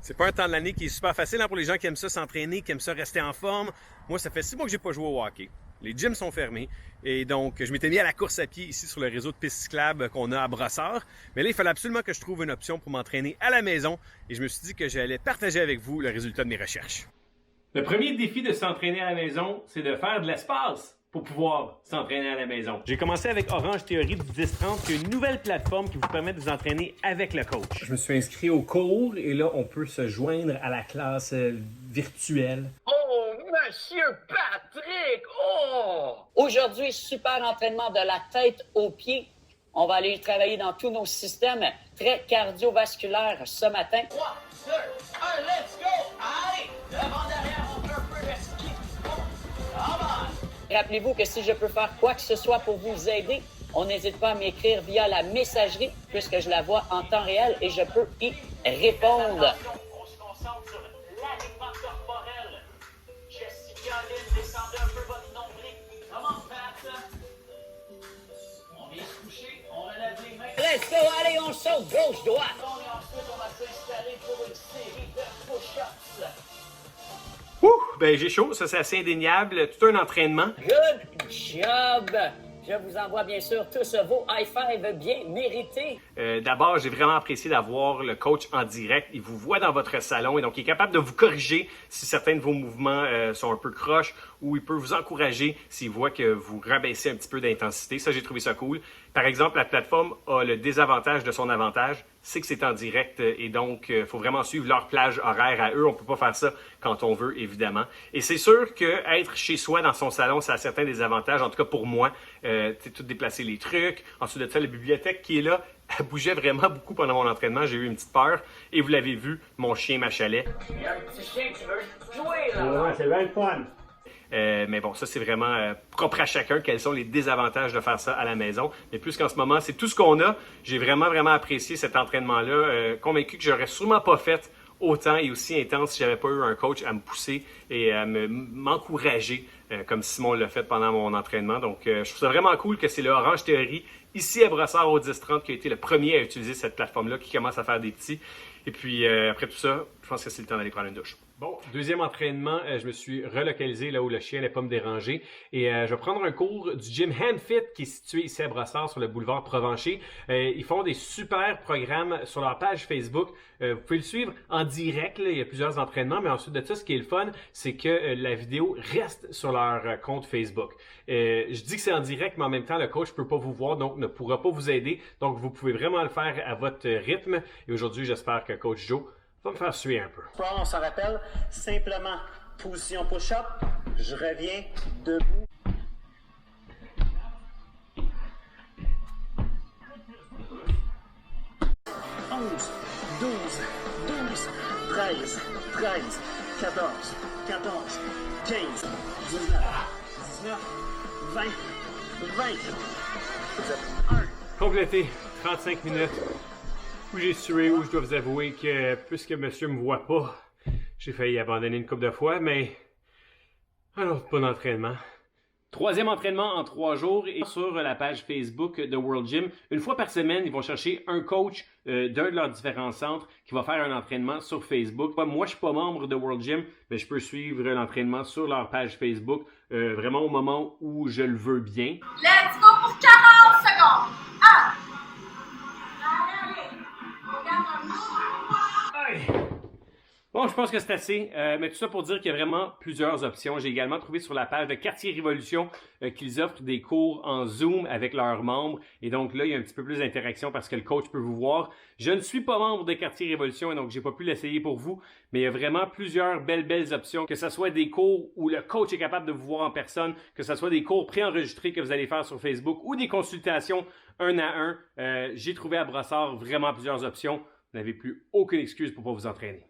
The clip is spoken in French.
C'est pas un temps de l'année qui est super facile pour les gens qui aiment ça s'entraîner, qui aiment ça rester en forme. Moi, ça fait 6 mois que j'ai pas joué au hockey. Les gyms sont fermés et donc je m'étais mis à la course à pied ici sur le réseau de pistes cyclables qu'on a à Brossard. Mais là, il fallait absolument que je trouve une option pour m'entraîner à la maison et je me suis dit que j'allais partager avec vous le résultat de mes recherches. Le premier défi de s'entraîner à la maison, c'est de faire de l'espace pour pouvoir s'entraîner à la maison. J'ai commencé avec Orange Theory du 10-30, qui est une nouvelle plateforme qui vous permet de vous entraîner avec le coach. Je me suis inscrit au cours et là, on peut se joindre à la classe virtuelle. Oh, Monsieur Patrick! Oh! Aujourd'hui, super entraînement de la tête aux pieds. On va aller travailler dans tous nos systèmes très cardiovasculaires ce matin. 3, 2, 1, let's go! Allez! Devant, derrière, on fait un peu de ski. Come on! Rappelez-vous que si je peux faire quoi que ce soit pour vous aider, on n'hésite pas à m'écrire via la messagerie puisque je la vois en temps réel et je peux y répondre. On se concentre sur l'alignement corporel. Jessica, Lynn, descendez un peu votre nombril. Comment Pat? On vient se coucher, on relève les mains. Let's go, allez, on saute gauche-droite. Et ensuite, on va s'installer pour une série de push-ups. Ben j'ai chaud, ça c'est assez indéniable, tout un entraînement. Good job. Je vous envoie bien sûr tous vos high five bien mérités. D'abord, j'ai vraiment apprécié d'avoir le coach en direct. Il vous voit dans votre salon et donc il est capable de vous corriger si certains de vos mouvements sont un peu croches ou il peut vous encourager s'il voit que vous rabaissez un petit peu d'intensité. Ça, j'ai trouvé ça cool. Par exemple, la plateforme a le désavantage de son avantage, c'est que c'est en direct et donc il faut vraiment suivre leur plage horaire à eux. On peut pas faire ça quand on veut, évidemment. Et c'est sûr qu'être chez soi dans son salon, ça a certains désavantages, en tout cas pour moi. Tout déplacer les trucs. Ensuite de ça, la bibliothèque qui est là, elle bougeait vraiment beaucoup pendant mon entraînement. J'ai eu une petite peur. Et vous l'avez vu, mon chien m'achalait. Il y a un petit chien qui veut jouer, là. Ouais, c'est bien le fun. Mais bon, ça c'est vraiment propre à chacun. Quels sont les désavantages de faire ça à la maison? Mais plus qu'en ce moment, c'est tout ce qu'on a. J'ai vraiment, vraiment apprécié cet entraînement-là. Convaincu que j'aurais sûrement pas fait autant et aussi intense si j'avais pas eu un coach à me pousser et à m'encourager comme Simon l'a fait pendant mon entraînement. Donc, je trouve ça vraiment cool que c'est le Orange Theory ici à Brossard au 10-30 qui a été le premier à utiliser cette plateforme-là qui commence à faire des petits. Et puis, après tout ça, je pense que c'est le temps d'aller prendre une douche. Bon, deuxième entraînement, je me suis relocalisé là où le chien n'allait pas me déranger et je vais prendre un cours du gym HandFit qui est situé ici à Brossard sur le boulevard Provencher. Ils font des super programmes sur leur page Facebook. Vous pouvez le suivre en direct, là, il y a plusieurs entraînements, mais ensuite de ça, ce qui est le fun, c'est que la vidéo reste sur leur compte Facebook. Je dis que c'est en direct, mais en même temps, le coach ne peut pas vous voir, donc ne pourra pas vous aider. Donc, vous pouvez vraiment le faire à votre rythme. Et aujourd'hui, j'espère que Coach Joe va me faire suer un peu. On s'en rappelle, simplement position push-up, je reviens debout. Onze, 12, 12, 13, 13, 14, 14, 15, 19, 19, 20, 20. Complété 35 minutes où j'ai sué, où je dois vous avouer que puisque monsieur me voit pas, j'ai failli abandonner une couple de fois, mais alors pas d'entraînement. Troisième entraînement en 3 jours et sur la page Facebook de World Gym. Une fois par semaine, ils vont chercher un coach d'un de leurs différents centres qui va faire un entraînement sur Facebook. Moi, je suis pas membre de World Gym, mais je peux suivre l'entraînement sur leur page Facebook vraiment au moment où je le veux bien. Let's go pour 40 secondes. 1. Allez, regarde un mot. Bon, je pense que c'est assez, mais tout ça pour dire qu'il y a vraiment plusieurs options. J'ai également trouvé sur la page de Quartier Révolution qu'ils offrent des cours en Zoom avec leurs membres. Et donc là, il y a un petit peu plus d'interaction parce que le coach peut vous voir. Je ne suis pas membre de Quartier Révolution et donc j'ai pas pu l'essayer pour vous. Mais il y a vraiment plusieurs belles options. Que ce soit des cours où le coach est capable de vous voir en personne, que ce soit des cours préenregistrés que vous allez faire sur Facebook ou des consultations 1 à 1. J'ai trouvé à Brossard vraiment plusieurs options. Vous n'avez plus aucune excuse pour pas vous entraîner.